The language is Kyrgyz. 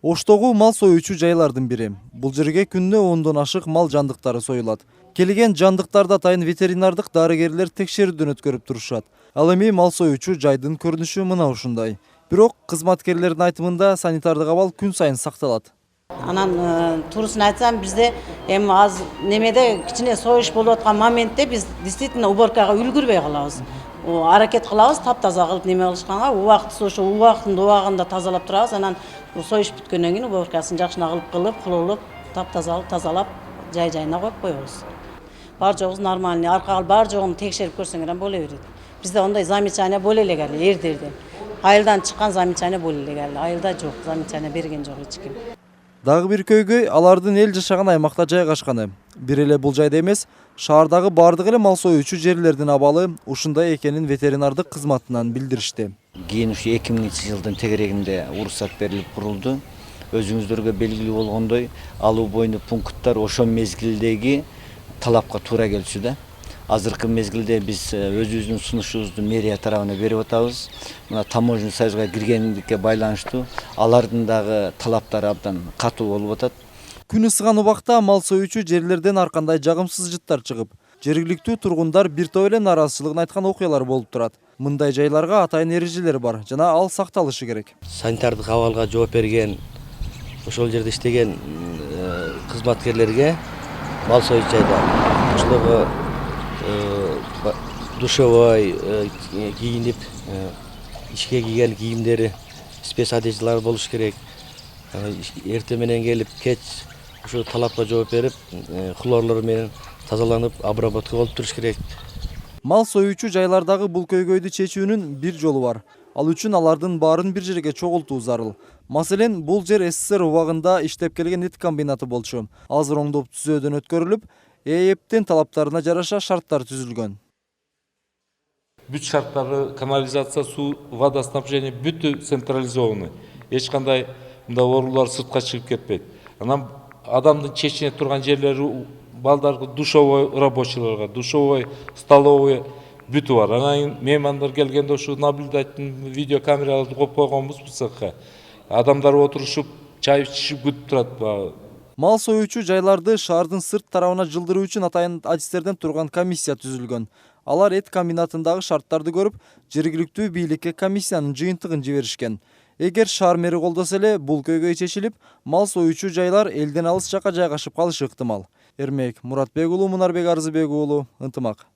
Оштогу мал союучу жайлардын бири. Бул жерге күнүнө 10дон ашык мал жандыктары союлат. Келген жандыктарды атайын ветеринардык дарыгерлер текшерүүдөн өткөрүп турушат. Ал эми мал союучу жайдын көрүнүшү мына ушундай. Бирок кызматкерлердин айтымында санитардык абал күн сайын сакталат. Анан турусын айтсам, бизде эми аз немеде кичине союш болуп аткан моментте биз действительно уборкага үлгүрбөй калабыз. Аракет кылабыз таптаза кылып неме кылышканга, убактысы ошо убагында тазалап турабыз. Анан союш бүткөндөн кийин уборкасын жакшына кылып, кулулуп, таптаза кылып тазалап, жай-жайына коюп коебуз. Бар жогубуз нормальный, аркагы бар жогун текшерип көрсөңөр боло берет. Бизде ондай замечание боло элек эле эрдерден. Айылдан чыккан замечание боло элек эле. Айылда жок, замечание берген жок эч ким. Дагы бир көйгөй алардын эл жашаган аймакта жайгашканы. Бир эле бул жайда эмес, шаардагы бардык эле мал союучу жерлердин абалы ушундай экенин ветеринардык кызматынан билдиришти. Кийин ушу 2000-жылдын тегерегинде уруксат берилип курулду. Өзүңүздөргө белгилүү болгондой, алуу боюнда пункттар ошол мезгилдеги талапка туура келчү да. Азыркы мезгилде биз өзүбүздүн сунушубузду мэрия тарабына берип атабыз. Мына таможня союзга киргендикке байланыштуу алардын дагы талаптары абдан катуу болуп атат. Күн ысыган убакта мал союучу жерлерден ар кандай жагымсыз жыттар чыгып, жергиликтүү тургундар бир топ эле нааразычылыгын айткан окуялар болуп турат. Мындай жайларга атайын эрежелер бар жана ал сакталышы керек. Санитардык абалга жооп берген, ошол жерде иштеген кызматкерлерге мал союуч жайда ошолорго душевой кийинип, ишке кийген кийимдери, спецодеждалар болуш керек. Эртең менен келип, кеч ошо талапка жооп берип, хлорлор менен тазаланып, обработка болуп туруш керек. Мал союучу жайлардагы бул көйгөйдү чечүүнүн бир жолу бар. Ал үчүн алардын баарын бир жерге чогултуу зарыл. Маселен, бул жер СССР убагында иштеп келген эт комбинаты болчу. Азыр оңдоп түзөөдөн өткөрүлүп, ЭЭПтин талаптарына жараша шарттар түзүлгөн. Бүт шарттары, канализация, су, водоснабжение бүт централизованы. Эч кандай мында оорулар сыртка чыгып кетпейт. Анан адамдын чечине турган жерлери балдарга душевой рабочийларга, душевой, столовый бүтү бар. Анан меймандар келгенде ушу наблюдательный видеокамераларды коюп койгонбуз бул цехка. Адамдар отурушуп, чай ичишип күтүп турат. Мал союучу жайларды шаардын сырт тарабына жылдыруу үчүн атайын адистерден турган комиссия түзүлгөн. Алар эт комбинатындагы шарттарды көрүп, жергиликтүү бийликке комиссиянын жыйынтыгын жиберишкен. Эгер шаар мэри колдосо эле бул көйгөй чечилип, мал союучу жайлар элден алыс жакка жайгашып калышы ыктымал. Эрмек Муратбек уулу, Мунарбек Арзыбек уулу, Ынтымак.